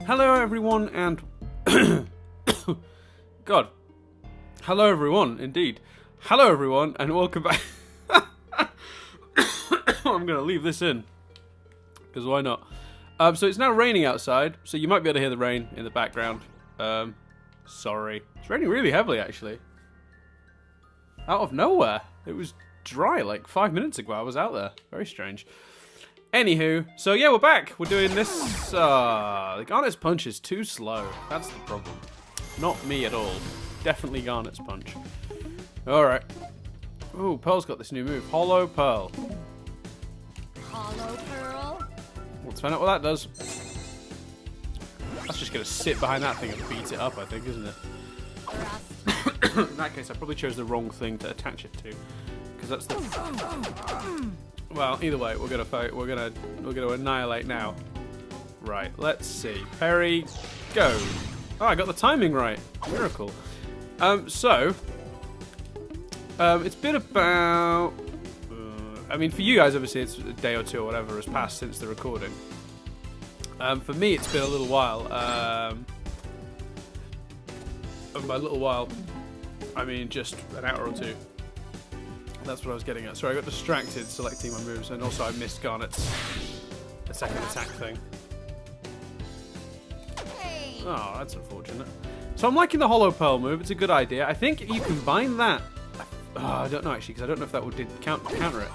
Hello everyone and... God. Hello everyone, indeed. Hello everyone and welcome back... I'm going to leave this in. Because why not? So it's now raining outside, so you might be able to hear the rain in the background. Sorry. It's raining really heavily actually. Out of nowhere. It was dry like 5 minutes ago I was out there. Very strange. Anywho, so yeah, we're back. We're doing this. The Garnet's punch is too slow. That's the problem. Not me at all. Definitely Garnet's punch. Alright. Ooh, Pearl's got this new move. Hollow Pearl. Hollow Pearl? Let's find out what that does. That's just going to sit behind that thing and beat it up, I think, isn't it? In that case, I probably chose the wrong thing to attach it to. Because that's the... Well, either way, we're gonna fight. We're gonna annihilate now. Right. Let's see. Parry, go. Oh, I got the timing right. Miracle. It's been about. I mean, for you guys, obviously, it's a day or two or whatever has passed since the recording. For me, it's been a little while. By a little while, I mean just an hour or two. That's what I was getting at. Sorry, I got distracted selecting my moves, and also I missed Garnet's second attack thing. Oh, that's unfortunate. So I'm liking the Hollow Pearl move. It's a good idea. I think you combine that... Oh, I don't know, actually, because I don't know if that would counter it.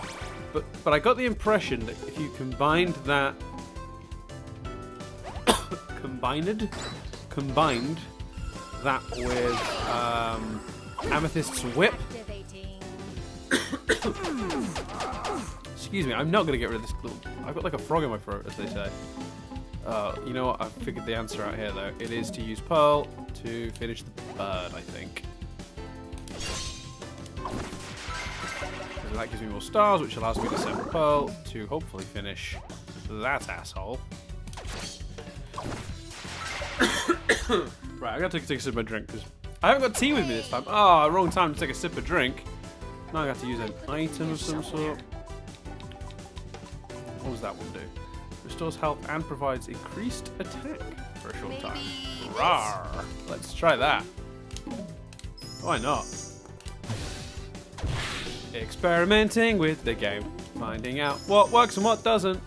But I got the impression that if you combined that... combined that with Amethyst's Whip... Excuse me, I'm not going to get rid of this little... I've got like a frog in my throat, as they say. You know what? I've figured the answer out here, though. It is to use Pearl to finish the bird, I think. So that gives me more stars, which allows me to send Pearl to hopefully finish that asshole. Right, I got to take a sip of my drink, because I haven't got tea with me this time. Oh, wrong time to take a sip of drink. Now I have to use an item of some sort. What does that one do? Restores health and provides increased attack for a short time. Rawr! Let's try that. Why not? Experimenting with the game. Finding out what works and what doesn't.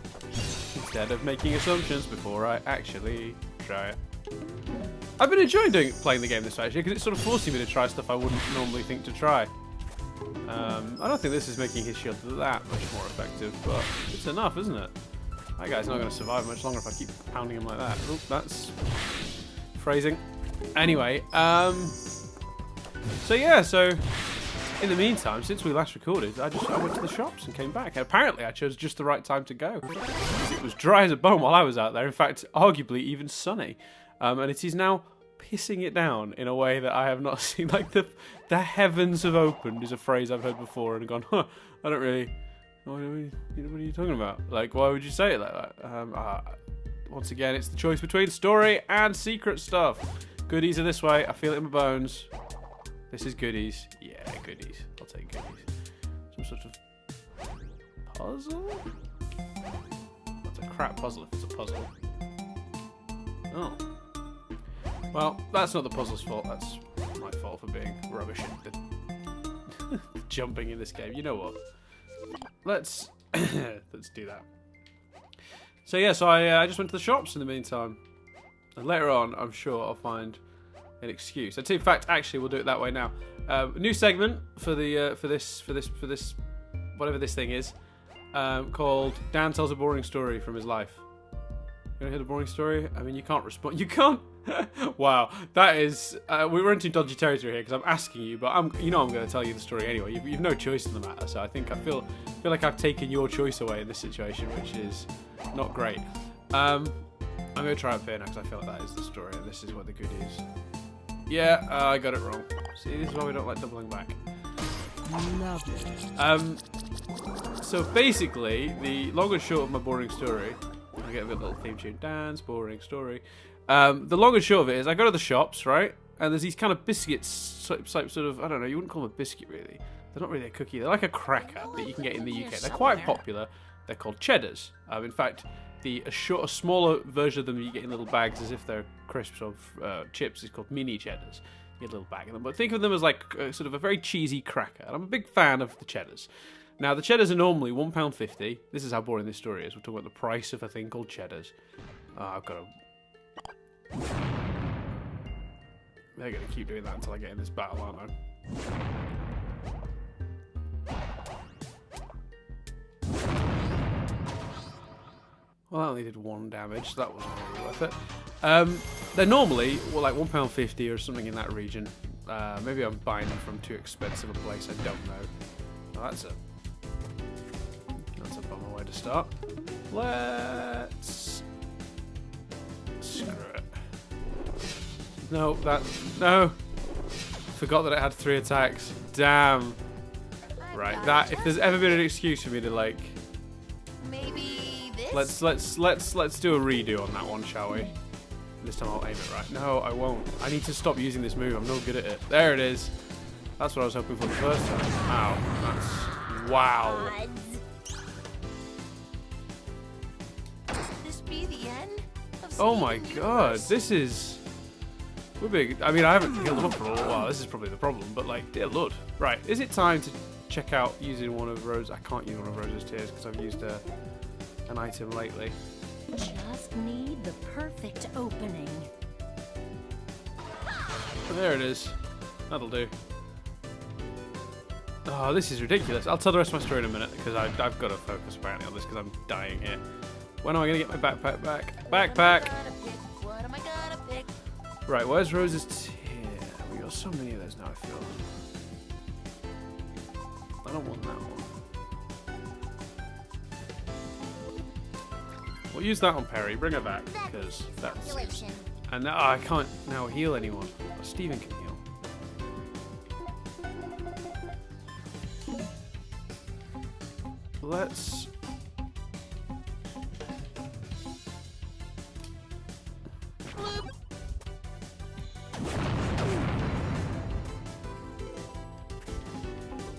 Instead of making assumptions before I actually try it. I've been enjoying playing the game this way, actually, because it's sort of forcing me to try stuff I wouldn't normally think to try. I don't think this is making his shield that much more effective, but it's enough, isn't it? That guy's not going to survive much longer if I keep pounding him like that. Oop, that's phrasing. Anyway, so yeah, so in the meantime, since we last recorded, I went to the shops and came back. And apparently I chose just the right time to go. It was dry as a bone while I was out there. In fact, arguably even sunny. And it is now pissing it down in a way that I have not seen. Like the heavens have opened is a phrase I've heard before and gone, huh, I don't really, what are you talking about? Like, why would you say it like that? Once again, it's the choice between story and secret stuff. Goodies are this way. I feel it in my bones. This is goodies. Yeah, goodies. I'll take goodies. Some sort of puzzle? That's a crap puzzle if it's a puzzle. Oh. Well, that's not the puzzle's fault. That's my fault for being rubbish at the jumping in this game. You know what? Let's do that. So yeah, so I just went to the shops in the meantime, and later on, I'm sure I'll find an excuse. In fact, actually, we'll do it that way now. A new segment for the for this whatever this thing is, called Dan Tells a Boring Story from His Life. You want to hear the boring story? I mean, you can't respond. You can't. Wow, that is. We're into dodgy territory here because I'm asking you, but I'm going to tell you the story anyway. You've no choice in the matter, so I feel like I've taken your choice away in this situation, which is not great. I'm going to try up here now because I feel like that is the story, and this is what the good is. Yeah, I got it wrong. See, this is why we don't like doubling back. Lovely. So basically, the long and short of my boring story. I get a little theme tune. Dan's boring story. The long and short of it is I go to the shops, right? And there's these kind of biscuits, sort of, I don't know, you wouldn't call them a biscuit really. They're not really a cookie. They're like a cracker that you can get in the UK. They're quite popular. They're called cheddars. In fact, a smaller version of them you get in little bags as if they're crisps or chips is called mini cheddars. You get a little bag of them. But think of them as like sort of a very cheesy cracker. And I'm a big fan of the cheddars. Now, the cheddars are normally £1.50. This is how boring this story is. We're talking about the price of a thing called cheddars. I've got to... They're going to keep doing that until I get in this battle, aren't I? Well, that only did 1 damage, so that wasn't really worth it. They're normally like £1.50 or something in that region. Maybe I'm buying them from too expensive a place, I don't know. Well, that's a bummer way to start. Let's... Screw it. No. Forgot that it had 3 attacks. Damn. Right, that... If there's ever been an excuse for me to, like... Maybe this? Let's do a redo on that one, shall we? This time I'll aim it right. No, I won't. I need to stop using this move. I'm no good at it. There it is. That's what I was hoping for the first time. Ow. That's... Wow. This be the end of Oh my god. This is... We're big. I mean, I haven't healed them up for a little while. This is probably the problem. But, like, dear lord. Right. Is it time to check out using one of Rose... I can't use one of Rose's tears because I've used an item lately. Just need the perfect opening. There it is. That'll do. Oh, this is ridiculous. I'll tell the rest of my story in a minute because I've got to focus apparently on this because I'm dying here. When am I going to get my backpack back? Backpack! What am I gonna pick? Right, where's Rose's tear? We got so many of those now, I feel. I don't want that one. We'll use that on Perry. Bring her back because that's... And now I can't now heal anyone. Oh, Steven can heal. Let's...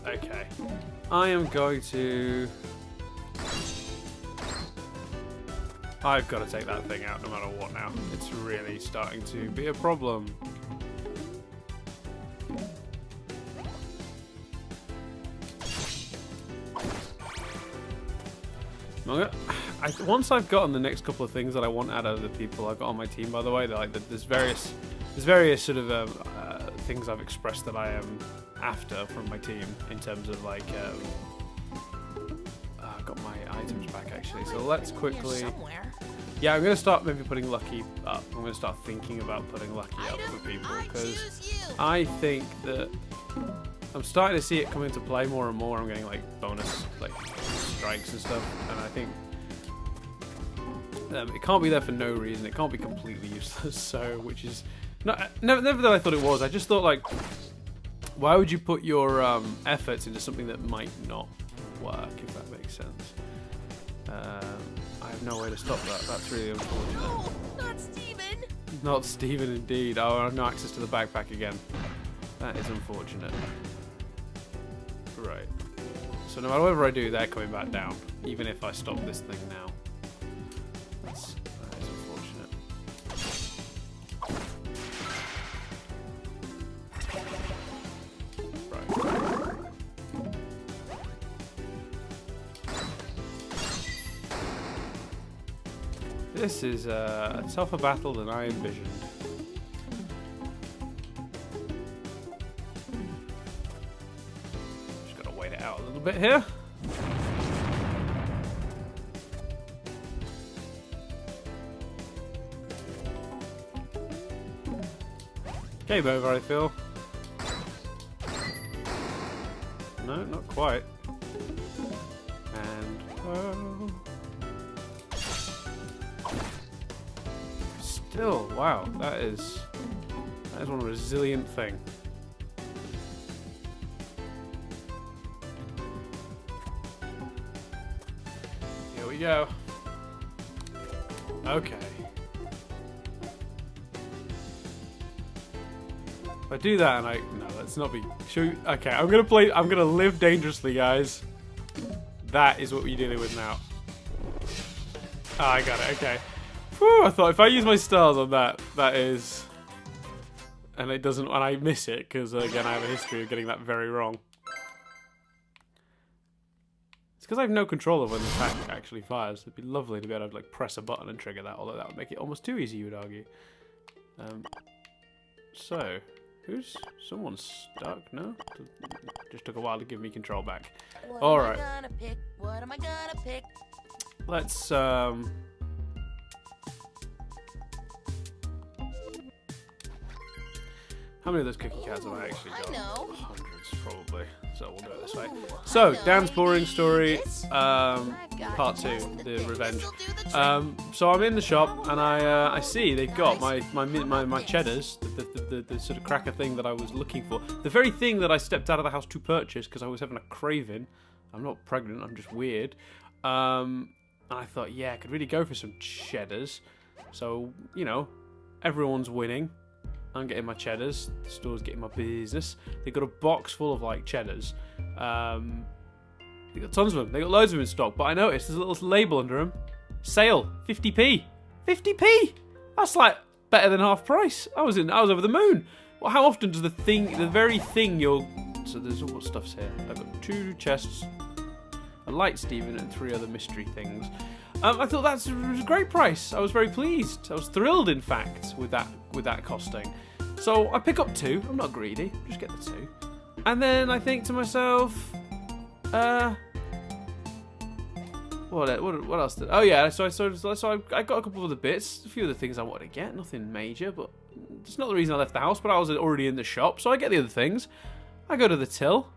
Okay. I am going to... I've got to take that thing out no matter what now. It's really starting to be a problem. Once I've gotten the next couple of things that I want out of the people I've got on my team, by the way, like there's various sort of things I've expressed that I am after from my team in terms of like I've got my items back actually. So let's quickly. Yeah, I'm gonna start maybe putting Lucky up. I'm gonna start thinking about putting Lucky up for people because I think that I'm starting to see it come into play more and more. I'm getting like bonus like strikes and stuff, and I think it can't be there for no reason. It can't be completely useless. So, which is never that I thought it was. I just thought like, why would you put your efforts into something that might not work? If that makes sense. I have no way to stop that. That's really unfortunate. No, not Steven. Not Steven, indeed. Oh, I have no access to the backpack again. That is unfortunate. Right. So no matter whatever I do, they're coming back down. Even if I stop this thing now. That is unfortunate. Right. This is a tougher battle than I envisioned. Just gotta wait it out a little bit here. Game over, I feel. No, not quite. And still, wow, that is one resilient thing. Here we go. Okay. If I do that and no, let's not be. Okay, I'm gonna live dangerously, guys. That is what we're dealing with now. Ah, I got it. Okay. Whew, I thought if I use my stars on that, that is, and it doesn't, and I miss it because again I have a history of getting that very wrong. It's because I have no control of when the tank actually fires. It'd be lovely to be able to like press a button and trigger that, although that would make it almost too easy, you would argue. So, someone's stuck? No, just took a while to give me control back. All right. What am I gonna pick? Let's How many of those cookie cards have I actually got? Hundreds, probably. So we'll do it this way. So, Dan's boring story, part 2, the revenge. So I'm in the shop and I see they've got my cheddars, the sort of cracker thing that I was looking for, the very thing that I stepped out of the house to purchase because I was having a craving. I'm not pregnant, I'm just weird. And I thought, yeah, I could really go for some cheddars. So, you know, everyone's winning. I'm getting my cheddars. The store's getting my business. They've got a box full of like cheddars. They've got tons of them. They've got loads of them in stock. But I noticed there's a little label under them. Sale, 50p. 50p. That's like better than half price. I was over the moon. Well, how often does the very thing you're? So there's what stuff's here. I've got 2 chests, a light Steven, and 3 other mystery things. I thought that was a great price. I was very pleased. I was thrilled, in fact, with that costing. So I pick up 2. I'm not greedy. Just get the 2. And then I think to myself, what else? Oh yeah. So I got a couple of the bits, a few of the things I wanted to get. Nothing major, but it's not the reason I left the house. But I was already in the shop, so I get the other things. I go to the till.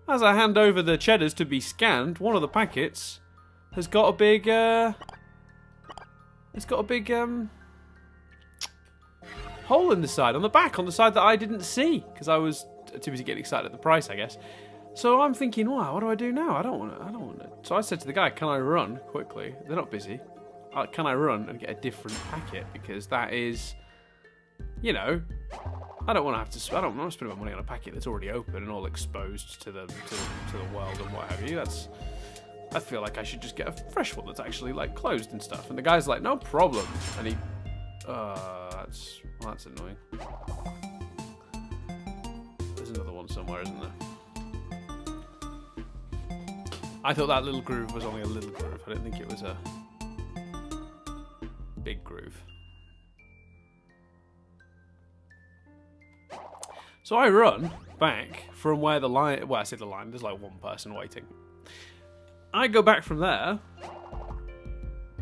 As I hand over the cheddars to be scanned, one of the packets has got a big, hole in the side, on the side that I didn't see, because I was too busy getting excited at the price, I guess. So I'm thinking, wow, what do I do now? I don't want to. So I said to the guy, can I run quickly? They're not busy. Can I run and get a different packet? Because that is, you know, I don't want to have to. I don't want to spend my money on a packet that's already open and all exposed to the world and what have you. I feel like I should just get a fresh one that's actually like closed and stuff. And the guy's like, no problem. And he, that's annoying. There's another one somewhere, isn't there? I thought that little groove was only a little groove. I didn't think it was a big groove. So I run back from where the line, well, I say the line, there's like one person waiting. I go back from there,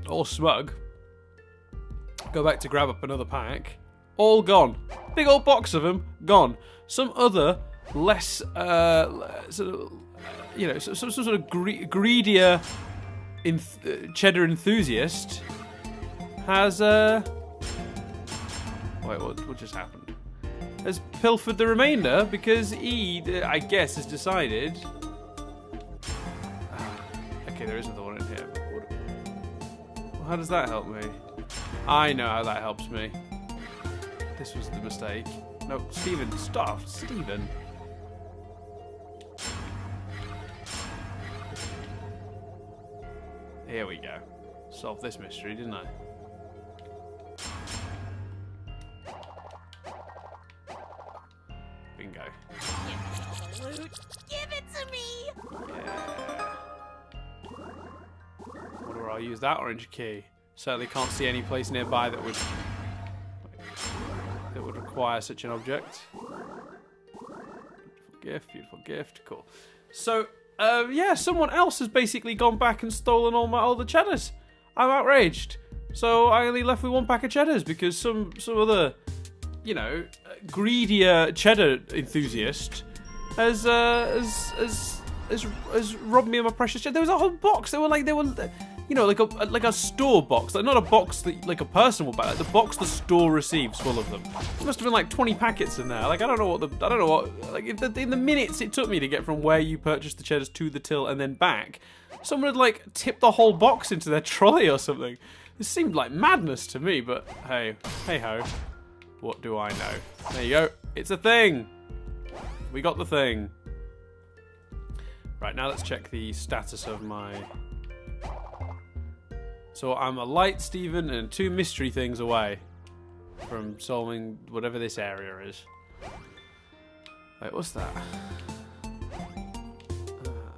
all smug, go back to grab up another pack, all gone. Big old box of them, gone. Some other less, sort of, you know, some sort of greedier cheddar enthusiast has, wait, what just happened? Has pilfered the remainder because he, I guess, has decided. Okay, there is another one in here. Well, how does that help me? I know how that helps me. This was the mistake. No, Steven, stop, Steven. Here we go. Solved this mystery, didn't I? Bingo. Give it to me! Yeah. Wonder where I'll use that orange key. Certainly can't see any place nearby that would require such an object. Beautiful gift, cool. So, yeah, someone else has basically gone back and stolen all the cheddars. I'm outraged. So I only left with 1 pack of cheddars because some other, you know, greedier cheddar enthusiast has robbed me of my precious cheddar. There was a whole box. They were, you know, like a store box, like not a box that like a person will buy. Like the box the store receives full of them. There must have been like 20 packets in there. Like I don't know what. Like in the minutes it took me to get from where you purchased the cheddars to the till and then back, someone had like tipped the whole box into their trolley or something. This seemed like madness to me, but hey ho. What do I know? There you go. It's a thing. We got the thing. Right, now let's check the status of my So I'm a light Steven and 2 mystery things away from solving whatever this area is. Wait, what's that?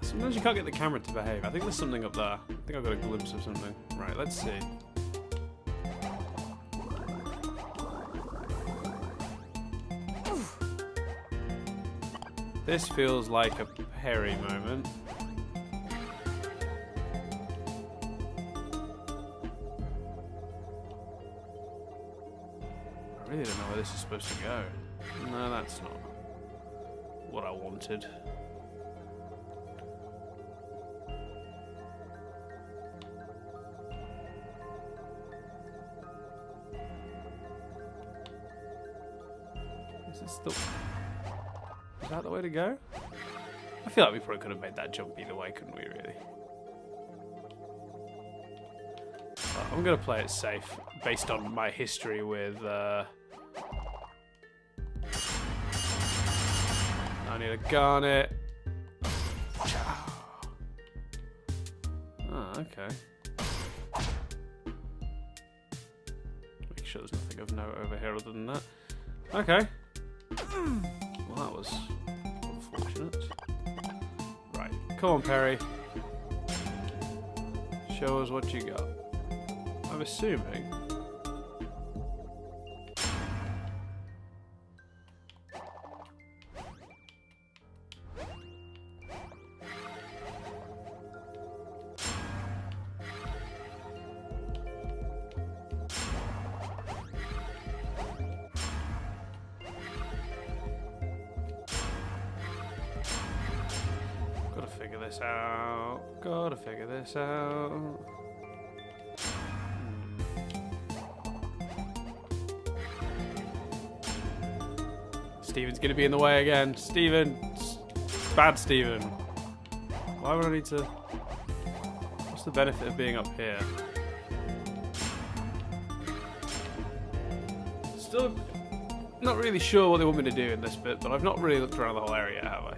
Sometimes you can't get the camera to behave. I think there's something up there. I think I've got a glimpse of something. Right, let's see. This feels like a Perry moment. I really don't know where this is supposed to go. No, that's not what I wanted. Is that the way to go? I feel like we probably could have made that jump either way, couldn't we, really? Well, I'm going to play it safe, based on my history with... I need a garnet. Oh, okay. Make sure there's nothing of note over here other than that. Okay. Well, that was unfortunate. Right, come on, Perry. Show us what you got. I'm assuming. Gotta figure this out. Steven's gonna be in the way again. Steven! Bad Steven. Why would I need to... What's the benefit of being up here? Still not really sure what they want me to do in this bit, but I've not really looked around the whole area, have I?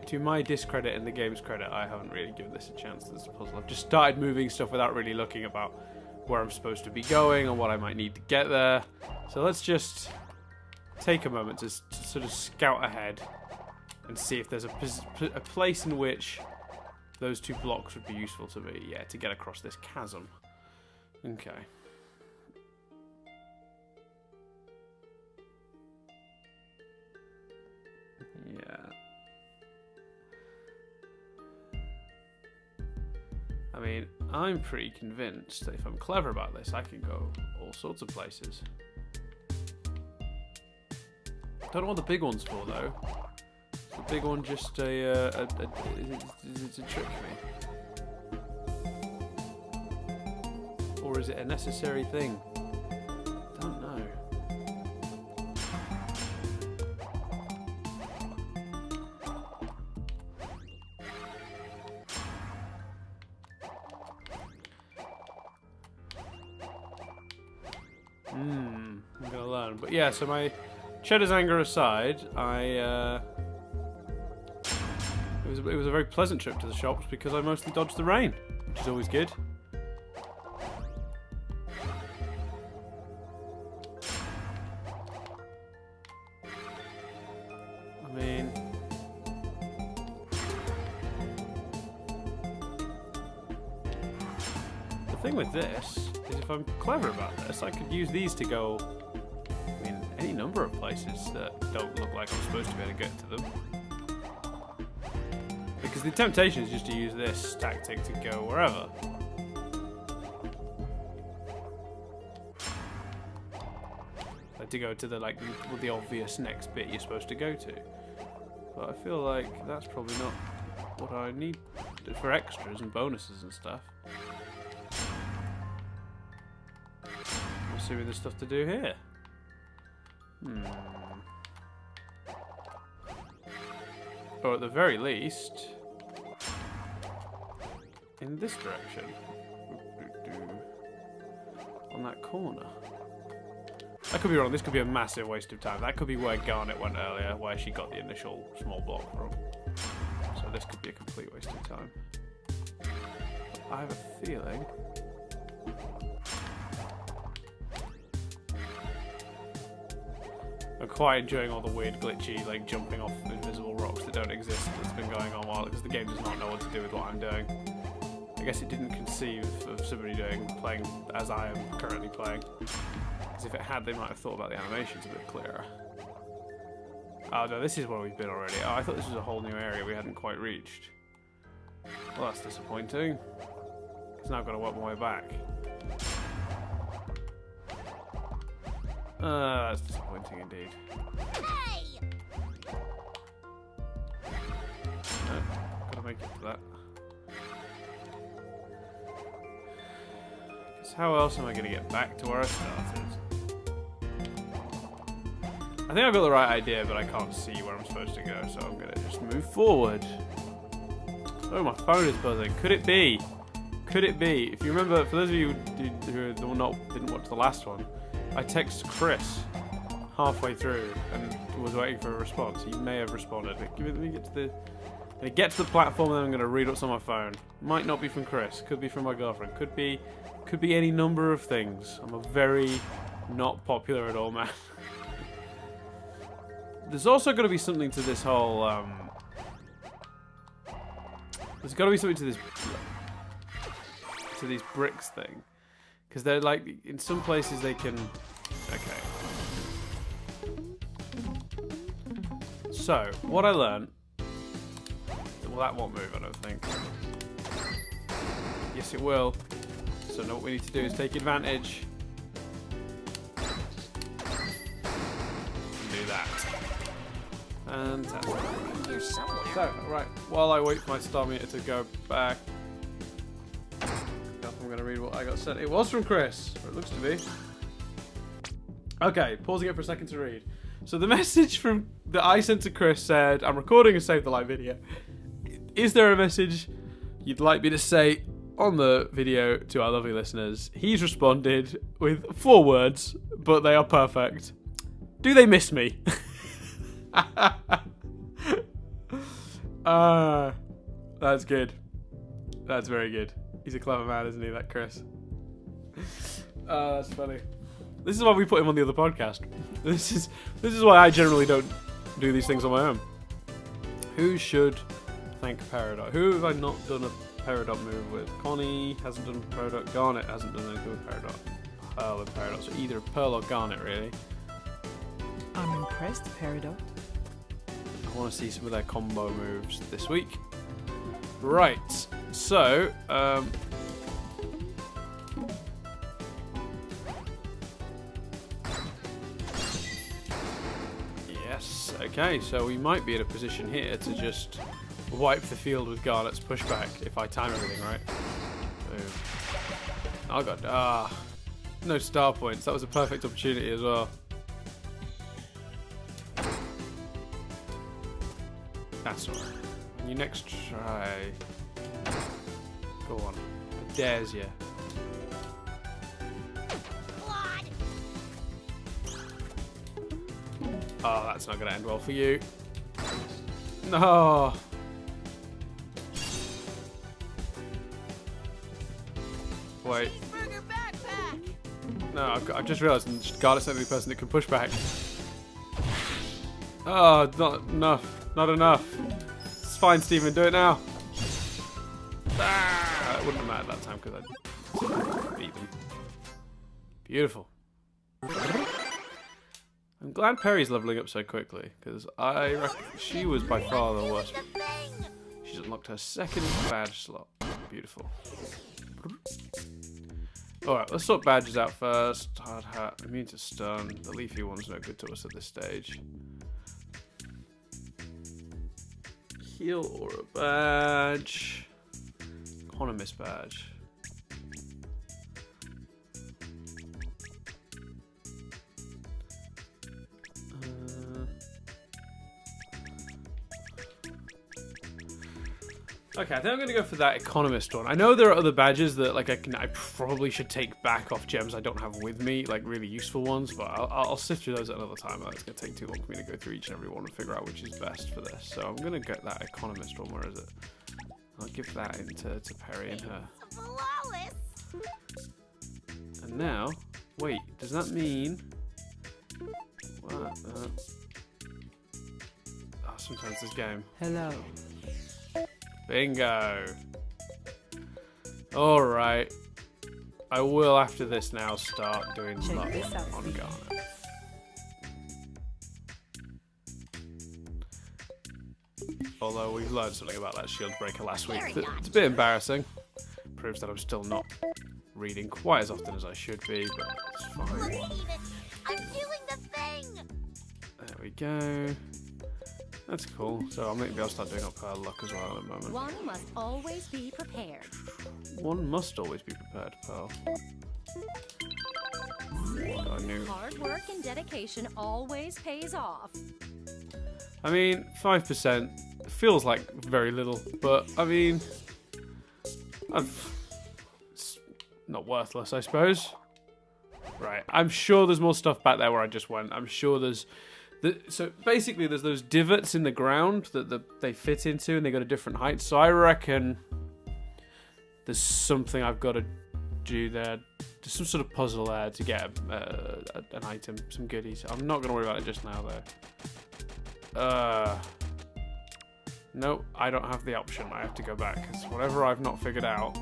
To my discredit and the game's credit, I haven't really given this a chance. This puzzle. I've just started moving stuff without really looking about where I'm supposed to be going or what I might need to get there. So let's just take a moment to sort of scout ahead and see if there's a place in which those 2 blocks would be useful to me. Yeah, to get across this chasm. Okay. Yeah. I mean, I'm pretty convinced that if I'm clever about this, I can go all sorts of places. Don't know what the big one's for, though. Is the big one just is it to trick me? Or is it a necessary thing? Don't know. I'm gonna learn. But yeah, so my Cheddar's anger aside, it was a very pleasant trip to the shops because I mostly dodged the rain, which is always good. I mean, the thing with this is if I'm clever about this, I could use these to go, I mean, any number of places that don't look like I'm supposed to be able to get to them. Because the temptation is just to use this tactic to go wherever. Like to go to the obvious next bit you're supposed to go to. But I feel like that's probably not what I need for extras and bonuses and stuff. I'm assuming there's stuff to do here. Or at the very least, in this direction. On that corner. I could be wrong, this could be a massive waste of time. That could be where Garnet went earlier, where she got the initial small block from. So this could be a complete waste of time. I have a feeling. I'm quite enjoying all the weird glitchy, like jumping off invisible rocks that don't exist that's been going on while, because the game does not know what to do with what I'm doing. I guess it didn't conceive of somebody playing as I am currently playing. Because if it had, they might have thought about the animations a bit clearer. Oh no, this is where we've been already. Oh, I thought this was a whole new area we hadn't quite reached. Well, that's disappointing. Because now I've got to work my way back. That's disappointing indeed. Hey! No, gotta make it to that. Because how else am I going to get back to where I started? I think I've got the right idea, but I can't see where I'm supposed to go, so I'm going to just move forward. Oh, my phone is buzzing. Could it be? Could it be? If you remember, for those of you who didn't watch the last one, I texted Chris halfway through and was waiting for a response. He may have responded. Let me get to the platform, and then I'm going to read what's on my phone. Might not be from Chris. Could be from my girlfriend. Could be any number of things. I'm a very not popular at all man. There's also got to be something to this whole. There's got to be something to these bricks thing, because they're like in some places they can. Okay. So what I learned. Well, that won't move, I don't think. Yes, it will. So now what we need to do is take advantage. And do that. Fantastic. Here somewhere. So, right, while I wait for my star meter to go back, I'm going to read what I got sent. It was from Chris, or it looks to be. Okay, pausing it for a second to read. So the message that I sent to Chris said, I'm recording a Save the Light video. Is there a message you'd like me to say on the video to our lovely listeners? He's responded with 4 words, but they are perfect. Do they miss me? That's good. That's very good. He's a clever man, isn't he, that Chris? That's funny. This is why we put him on the other podcast. This is why I generally don't do these things on my own. Who should thank Peridot? Who have I not done a Peridot move with? Connie hasn't done Peridot. Garnet hasn't done anything with Peridot. Pearl and Peridot. So either Pearl or Garnet, really. I'm impressed, Peridot. I want to see some of their combo moves this week. Right. So, yes. Okay, so we might be in a position here to just wipe the field with Garnet's pushback if I time everything right. Boom. I got no star points. That was a perfect opportunity as well. That's alright. When you next try, go on. I dares you. Blood. Oh, that's not going to end well for you. No. Wait. Cheeseburger backpack. No, I've just realised Garnet's the only person that can push back. Oh, not enough. Not enough. It's fine, Stephen. Do it now. Ah, it wouldn't have mattered that time because I beat them. Beautiful. I'm glad Perry's leveling up so quickly because I reckon she was by far the worst. The thing. She's unlocked her second badge slot. Beautiful. Alright, let's sort badges out first. Hard hat, immune to stun. The leafy one's no good to us at this stage. Heal aura badge. Economist badge. Okay, I think I'm going to go for that economist one. I know there are other badges that like I probably should take back off gems I don't have with me, like really useful ones, but I'll sift through those at another time. It's going to take too long for me to go through each and every one and figure out which is best for this. So I'm going to get that economist one. Where is it? I'll give that in to Perry and her. Some flawless. And now, wait, does that mean... What? Oh, sometimes this game. Hello. Bingo. Alright. I will, after this now, start doing Check luck this out, on Steve. Garnet. Although we've learned something about that shield breaker last week. Very It's a bit embarrassing. Proves that I'm still not reading quite as often as I should be, but it's fine. Let's eat it. I'm doing the thing. There we go. That's cool. So I'll maybe I'll start doing up her luck as well in a moment. One must always be prepared. One must always be prepared, Pearl. I knew. Hard work and dedication always pays off. I mean, 5% feels like very little, but I mean, it's not worthless, I suppose. Right, I'm sure there's more stuff back there where I just went. I'm sure there's... So basically there's those divots in the ground that they fit into and they go to different heights. So I reckon there's something I've got to do there. There's some sort of puzzle there to get an item, some goodies. I'm not going to worry about it just now though. No, I don't have the option. I have to go back because whatever I've not figured out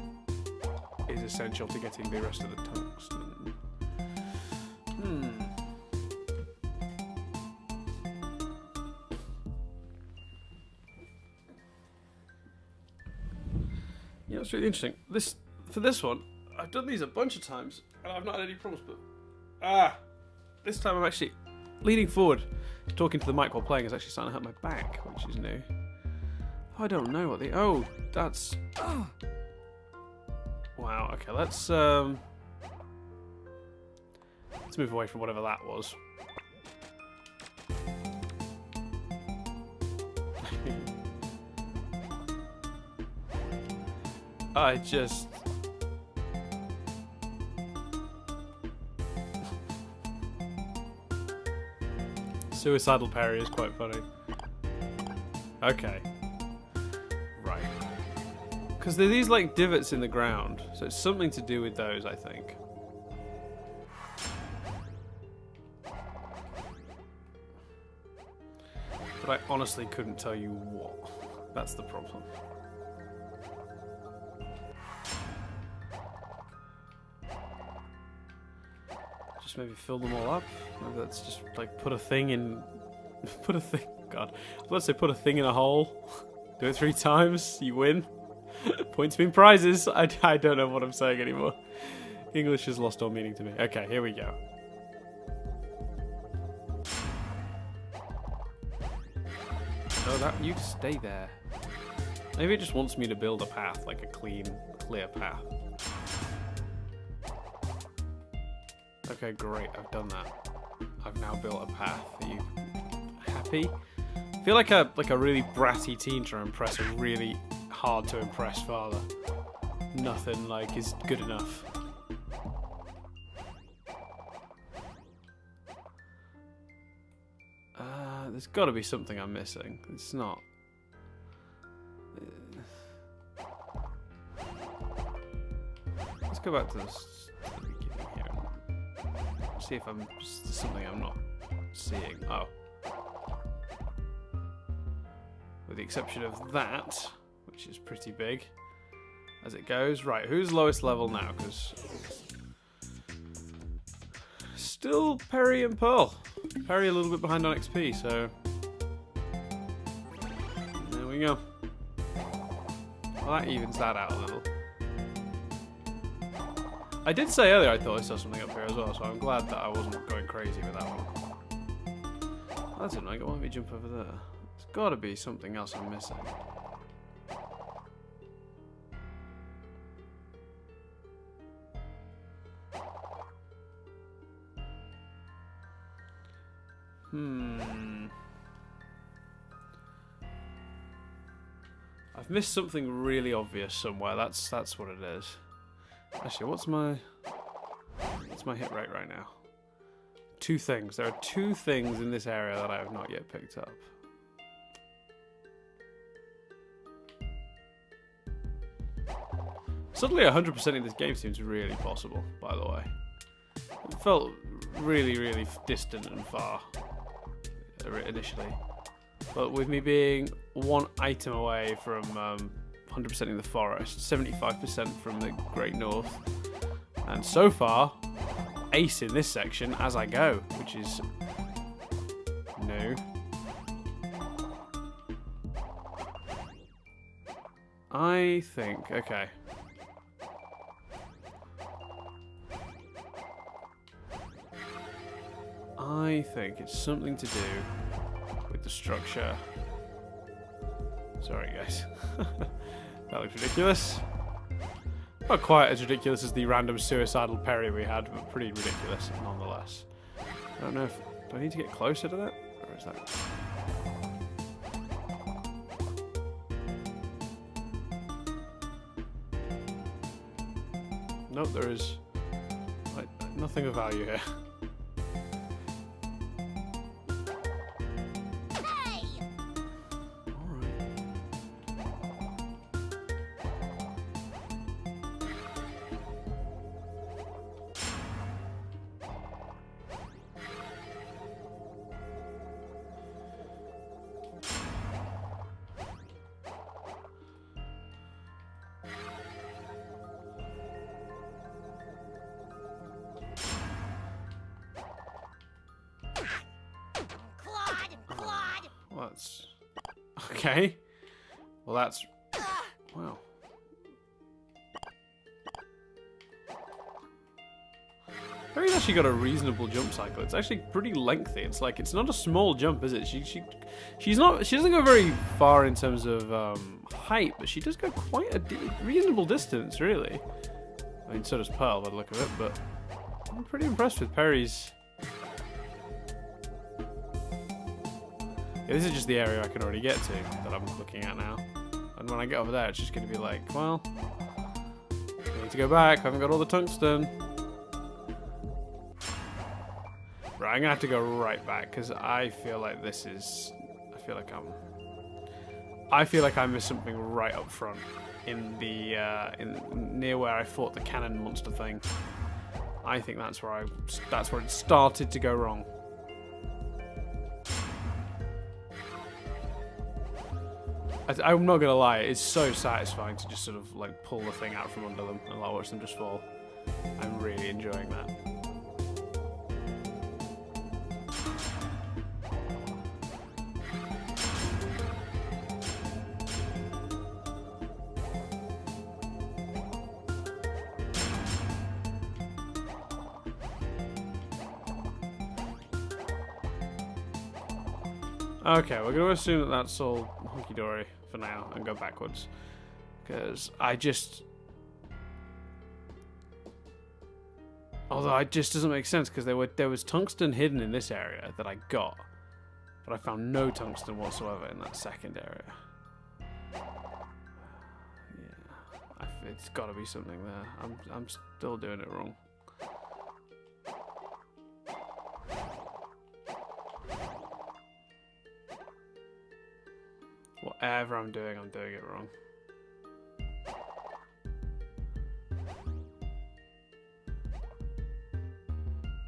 is essential to getting the rest of the tungsten. Yeah, it's really interesting. For this one, I've done these a bunch of times and I've not had any problems, but this time I'm actually leaning forward. Talking to the mic while playing is actually starting to hurt my back, which is new. I don't know what the... Oh, that's... Oh. Wow, okay, let's move away from whatever that was. I just... Suicidal parry is quite funny. Okay. Right. Because there are these like divots in the ground, so it's something to do with those, I think. But I honestly couldn't tell you what. That's the problem. Just maybe fill them all up. Maybe that's just like put a thing in. Put a thing. God, let's say put a thing in a hole. Do it 3 times. You win. Points mean prizes. I don't know what I'm saying anymore. English has lost all meaning to me. Okay, here we go. Oh, that you stay there. Maybe it just wants me to build a path, like a clean, clear path. Okay, great. I've done that. I've now built a path. Are you happy? I feel like a really bratty teen trying to impress a really hard to impress father. Nothing like is good enough. There's got to be something I'm missing. It's not. Let's go back to the beginning here. See if there's something I'm not seeing. Oh. With the exception of that, which is pretty big as it goes. Right, who's lowest level now? Because still Perry and Pearl. Perry a little bit behind on XP, so there we go. Well, that evens that out a little. I did say earlier I thought I saw something up here as well, so I'm glad that I wasn't going crazy with that one. That's annoying. Why don't we jump over there? There's got to be something else I'm missing. I've missed something really obvious somewhere. That's what it is. Actually, what's my hit rate right now? 2 things. There are 2 things in this area that I have not yet picked up. Suddenly 100% in this game seems really possible, by the way. It felt really, really distant and far initially. But with me being one item away from 100% in the forest, 75% from the Great North, and so far, ace in this section as I go, which is new. I think, okay. I think it's something to do with the structure. Sorry, guys. That looks ridiculous. Not quite as ridiculous as the random suicidal parry we had, but pretty ridiculous nonetheless. I don't know if... Do I need to get closer to that? Or is that... Nope, there is nothing of value here. Hey! Alright. Claude! Well, that's... Okay. Well, that's... Wow. Harry's actually got a reasonable jump cycle. It's actually pretty lengthy. It's like, it's not a small jump, is it? She doesn't go very far in terms of height, but she does go quite a reasonable distance, really. I mean, so does Pearl by the look of it, but I'm pretty impressed with Perry's... Yeah, this is just the area I can already get to that I'm looking at now. And when I get over there, it's just going to be like, well, I need to go back. I haven't got all the tungsten. Right, I'm going to have to go right back because I feel like this is... I feel like I missed something right up front in the near where I fought the cannon monster thing. I think that's where it started to go wrong. I'm not gonna lie, it's so satisfying to just sort of like pull the thing out from under them and like watch them just fall. I'm really enjoying that. Okay, we're going to assume that that's all hunky-dory for now and go backwards. Because I just... Although it just doesn't make sense because there was tungsten hidden in this area that I got. But I found no tungsten whatsoever in that second area. Yeah, it's got to be something there. I'm still doing it wrong. Whatever I'm doing it wrong.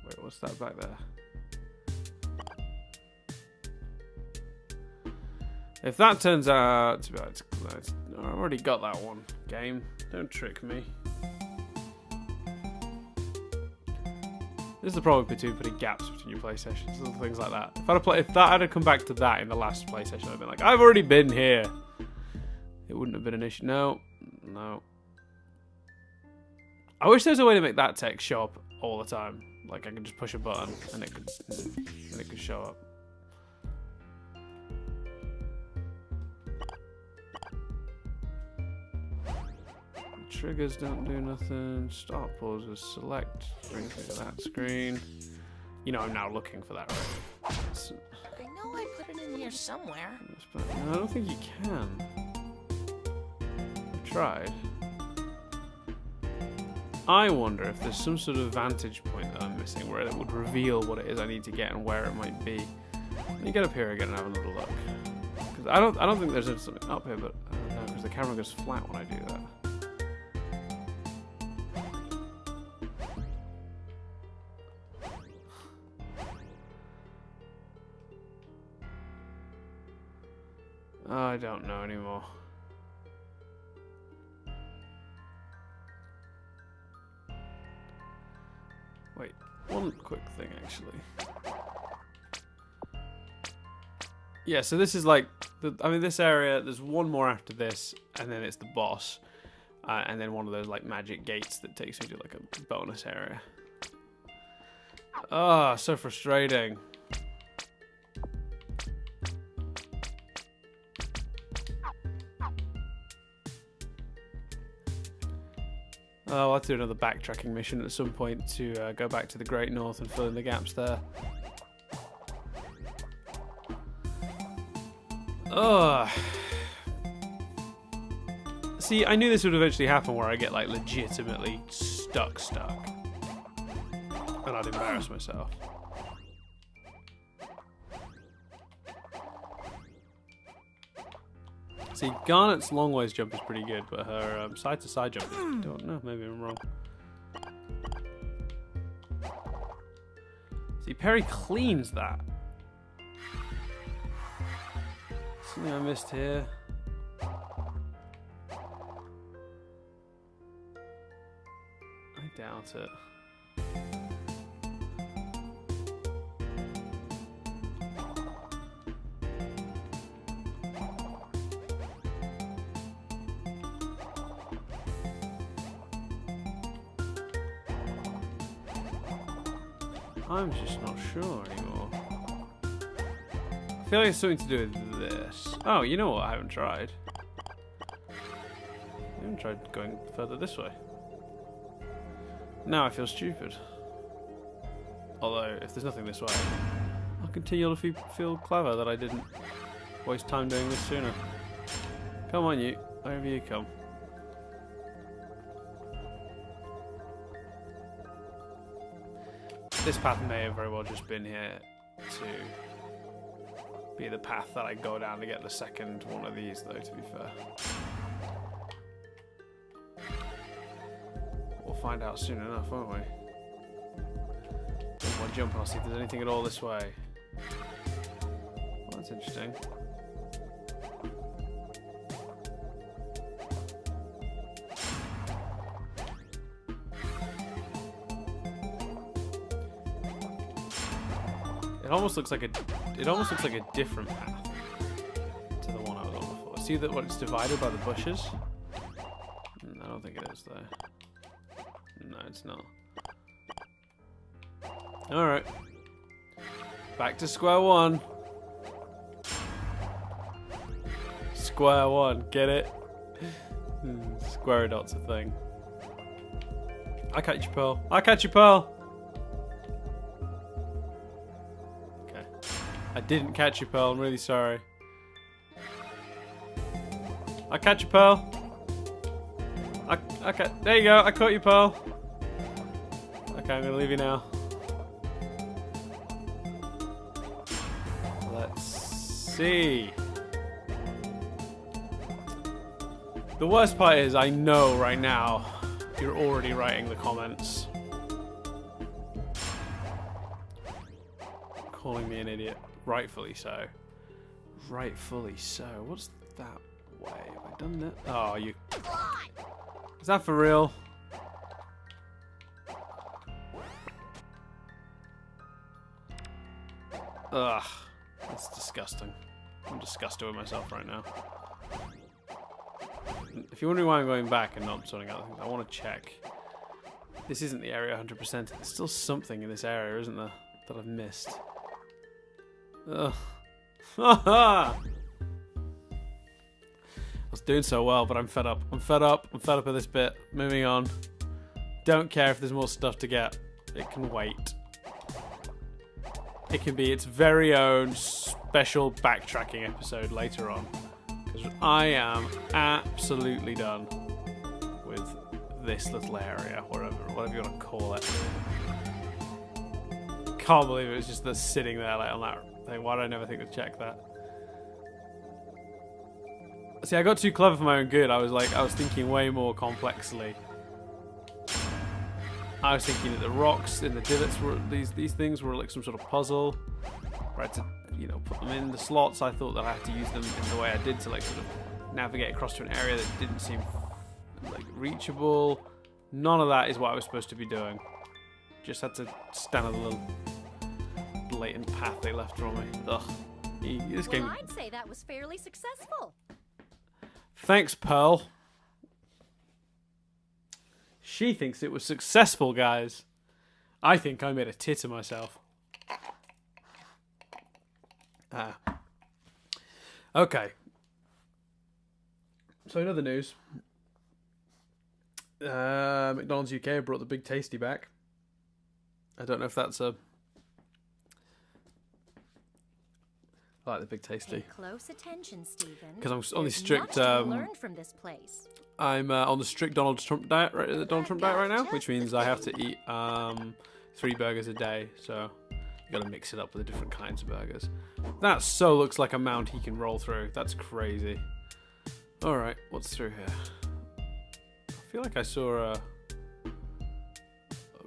Wait, what's that back there? If that turns out to be like, I've already got that one. Game, don't trick me. This is the problem between putting gaps between your PlayStations, little things like that. If that had come back to that in the last PlayStation, I'd have been like, I've already been here. It wouldn't have been an issue. No. I wish there was a way to make that text show up all the time. Like I could just push a button and it could show up. Triggers don't do nothing. Start pauses. Select. Brings me to that screen. You know I'm now looking for that, right? I know I put it in here somewhere. No, I don't think you can. I've tried. I wonder if there's some sort of vantage point that I'm missing where it would reveal what it is I need to get and where it might be. Let me get up here again and have a little look. Because I don't think there's something up here, but no, because the camera goes flat when I do that. I don't know anymore. Wait, one quick thing actually. Yeah, so this is like, I mean, this area, there's one more after this, and then it's the boss. And then one of those like magic gates that takes me to like a bonus area. Ah, so frustrating. Oh, I'll have to do another backtracking mission at some point to go back to the Great North and fill in the gaps there. Ugh. See, I knew this would eventually happen where I get like legitimately stuck. And I'd embarrass myself. See, Garnet's long ways jump is pretty good, but her side to side jump is, I don't know, maybe I'm wrong. See, Perry cleans that. Something I missed here. I doubt it. I'm just not sure anymore. I feel like it's something to do with this. Oh, you know what? I haven't tried. I haven't tried going further this way. Now I feel stupid. Although, if there's nothing this way, I'll continue to feel clever that I didn't waste time doing this sooner. Come on, you. Wherever you come. This path may have very well just been here to be the path that I go down to get the second one of these, though, to be fair. We'll find out soon enough, won't we? One more jump and I'll see if there's anything at all this way. Well, that's interesting. It almost looks like a different path to the one I was on before. See that what it's divided by the bushes? I don't think it is though. No, it's not. Alright. Back to square one. Square one, get it? Square dot's a thing. I catch you, Pearl. I catch you, Pearl! I didn't catch you, Pearl. I'm really sorry. I catch you, Pearl. There you go. I caught you, Pearl. Okay, I'm gonna leave you now. Let's see. The worst part is I know right now you're already writing the comments. Calling me an idiot. Rightfully so. Rightfully so. What's that way? Have I done that? Oh, you... Is that for real? Ugh. That's disgusting. I'm disgusted with myself right now. If you're wondering why I'm going back and not sorting out things, I want to check. This isn't the area 100%. There's still something in this area, isn't there? That I've missed. Ugh. I was doing so well, but I'm fed up. I'm fed up of this bit. Moving on. Don't care if there's more stuff to get. It can wait. It can be its very own special backtracking episode later on. Because I am absolutely done with this little area, whatever you want to call it. Can't believe it was just the sitting there like on that thing. Why did I never think to check that? See, I got too clever for my own good. I was thinking way more complexly. I was thinking that the rocks in the divots were these things were like some sort of puzzle. Right, you know, put them in the slots. I thought that I had to use them in the way I did to like sort of navigate across to an area that didn't seem like reachable. None of that is what I was supposed to be doing. Just had to stand on the little blatant path they left for me. Ugh. This game. Well, I'd say that was fairly successful. Thanks, Pearl. She thinks it was successful, guys. I think I made a tit of myself. Ah. Okay. So in other news, McDonald's UK brought the Big Tasty back. I don't know if that's a... I like the Big Tasty. Pay close attention, Stephen. Because I'm on the There's strict... much to learn from this place. I'm on the strict Donald Trump diet right now, which means I have to eat 3 burgers a day. So you got to mix it up with the different kinds of burgers. That so looks like a mound he can roll through. That's crazy. All right, what's through here? I feel like I saw a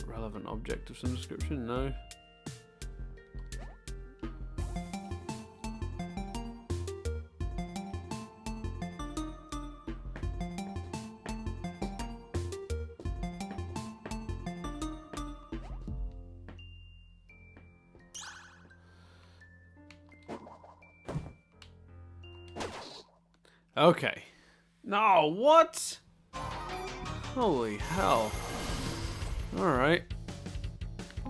relevant object of some description. No. Okay. No, what? Holy hell. Alright.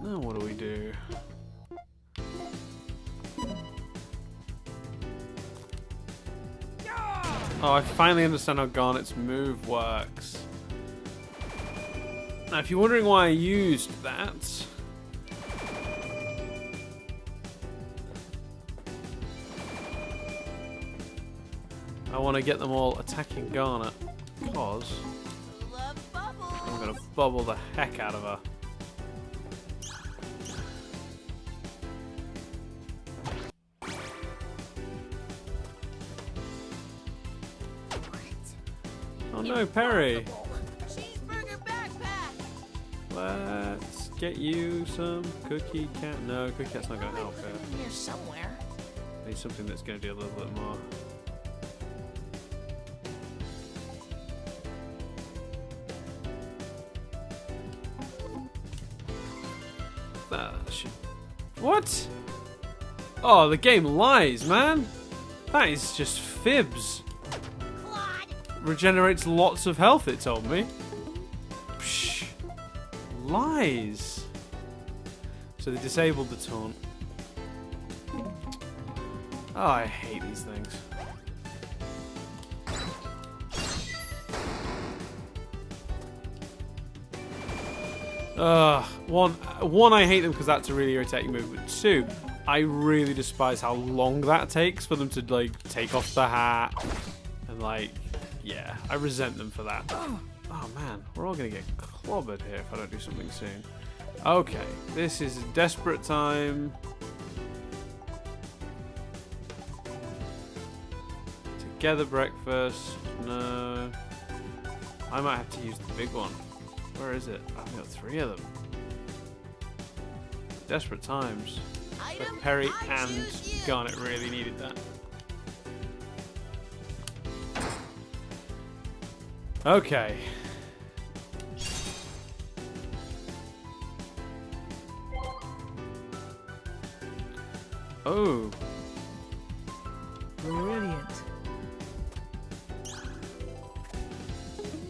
Now what do we do? Oh, I finally understand how Garnet's move works. Now, if you're wondering why I used that... I want to get them all attacking Garnet, because I'm going to bubble the heck out of her. Oh no, Perry! Cheeseburger backpack. Let's get you some Cookie Cat. No, Cookie Cat's not going to help Put here. it in here somewhere. I need something that's going to do a little bit more. What? Oh, the game lies, man. That is just fibs. Claude. Regenerates lots of health, it told me. Psh. Lies. So they disabled the taunt. Oh, I hate these things. One, I hate them because that's a really irritating move. But 2, I really despise how long that takes for them to like take off the hat and like, yeah, I resent them for that. Oh man, we're all gonna get clobbered here if I don't do something soon. Okay, this is a desperate time. Together breakfast. No, I might have to use the big one. Where is it? I've got 3 of them. Desperate times. But Perry and Garnet really needed that. Okay. Oh. Brilliant.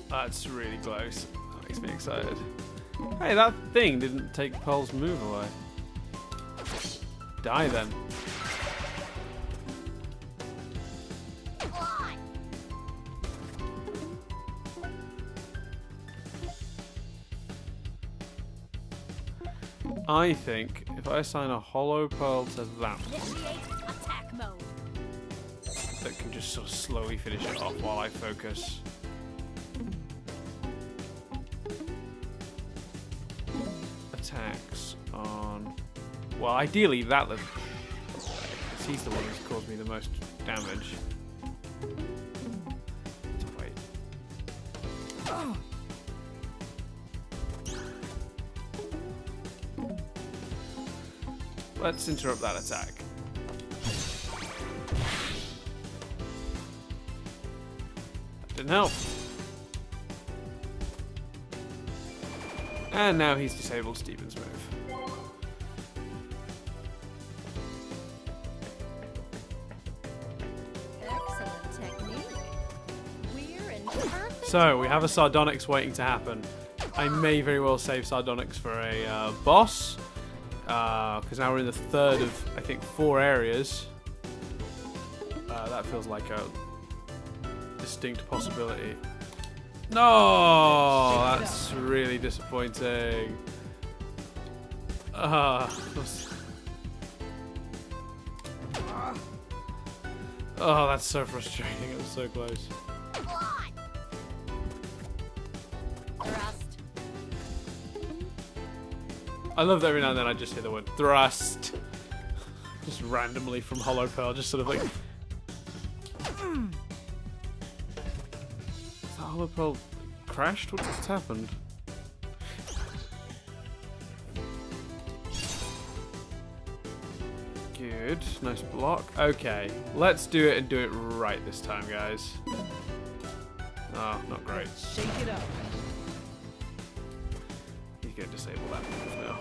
That's really close. That makes me excited. Hey, that thing didn't take Pearl's move away. Die then. I think if I assign a hollow pearl to that one, Attack mode. that can just sort of slowly finish it off while I focus. Attacks on... Well, ideally that... He's the one who's caused me the most damage. Wait. Let's interrupt that attack. Didn't help. And now he's disabled Steven's move. Excellent technique. We're in perfect So, we have a Sardonyx waiting to happen. I may very well save Sardonyx for a boss. Because now we're in the third of, I think, 4 areas. That feels like a distinct possibility. No, that's really disappointing. Oh, that's so frustrating. It was so close. Claude! Thrust. I love that every now and then I just hear the word thrust. Just randomly from Hollow Pearl, just sort of like... Has that Hollow Pearl crashed? What's happened? Good. Nice block. Okay. Let's do it and do it right this time, guys. Oh, not great. Shake it up. He's going to disable that move now.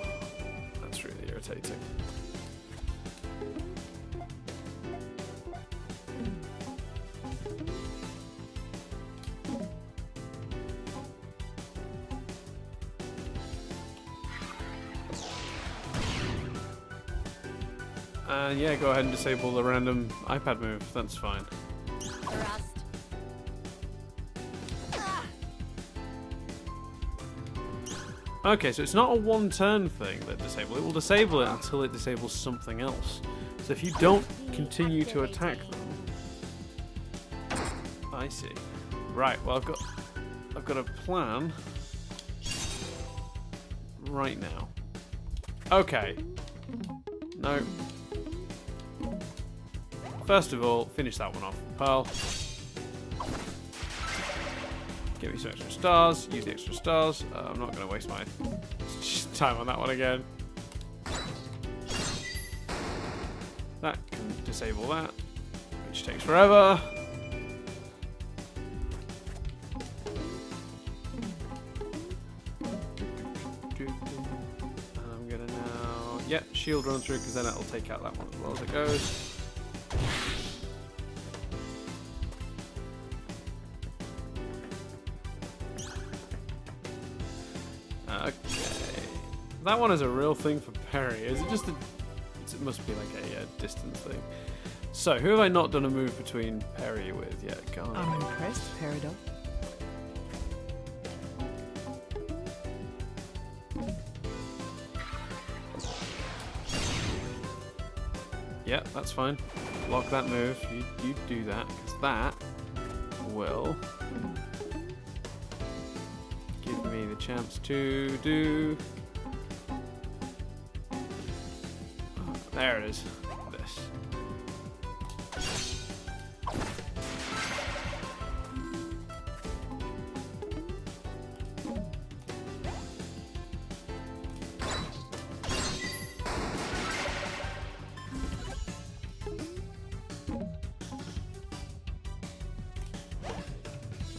That's really irritating. And yeah, go ahead and disable the random iPad move. That's fine. Thrust. Okay, so it's not a one-turn thing that disable. It will disable it until it disables something else. So if you don't continue to attack them, I see. Right. Well, I've got a plan right now. Okay. No. First of all, finish that one off. Pearl. Give me some extra stars. Use the extra stars. I'm not going to waste my time on that one again. That can disable that, which takes forever. And I'm going to now... Yep, shield run through, because then it'll take out that one as well as it goes. Okay, that one is a real thing for parry. Is it just a? It must be like a distance thing. So who have I not done a move between parry with yet? God. I'm impressed, Peridot. Yeah, that's fine. Block that move. You do that, because that will give me the chance to do... Oh, there it is. This.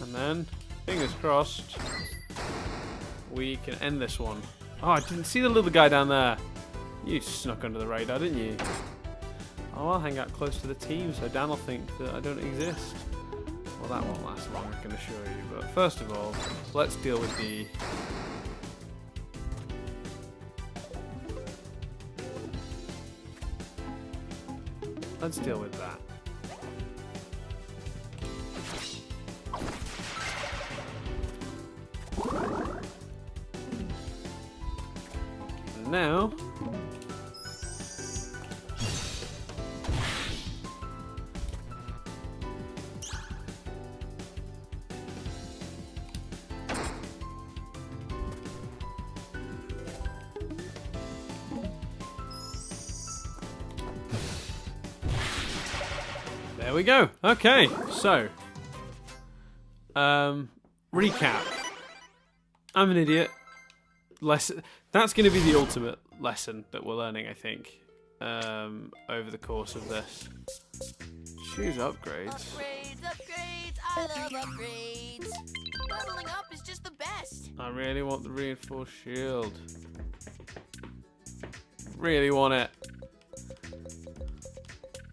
And then, fingers crossed, we can end this one. Oh, I didn't see the little guy down there. You snuck under the radar, didn't you? Oh, I'll hang out close to the team so Dan will think that I don't exist. Well, that won't last long, I can assure you. But first of all, let's deal with the... Let's deal with that. And now... There we go. Okay, so recap. I'm an idiot. That's going to be the ultimate lesson that we're learning, I think, over the course of this. Choose upgrades. Upgrades, upgrades, I love upgrades. Leveling up is just the best. I really want the reinforced shield. Really want it.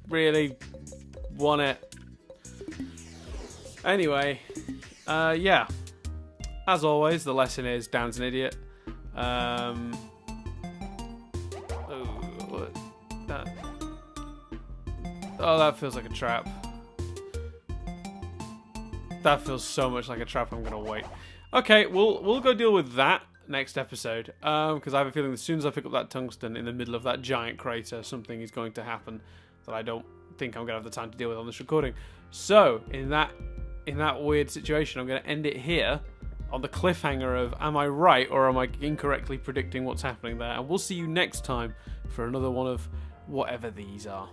Really want it. Anyway, yeah. As always, the lesson is Dan's an idiot. What? That feels like a trap. That feels so much like a trap. I'm gonna wait. Okay, we'll go deal with that next episode. Because I have a feeling as soon as I pick up that tungsten in the middle of that giant crater, something is going to happen that I don't think I'm gonna have the time to deal with on this recording. So in that weird situation, I'm gonna end it here on the cliffhanger of am I right or am I incorrectly predicting what's happening there? And we'll see you next time for another one of whatever these are.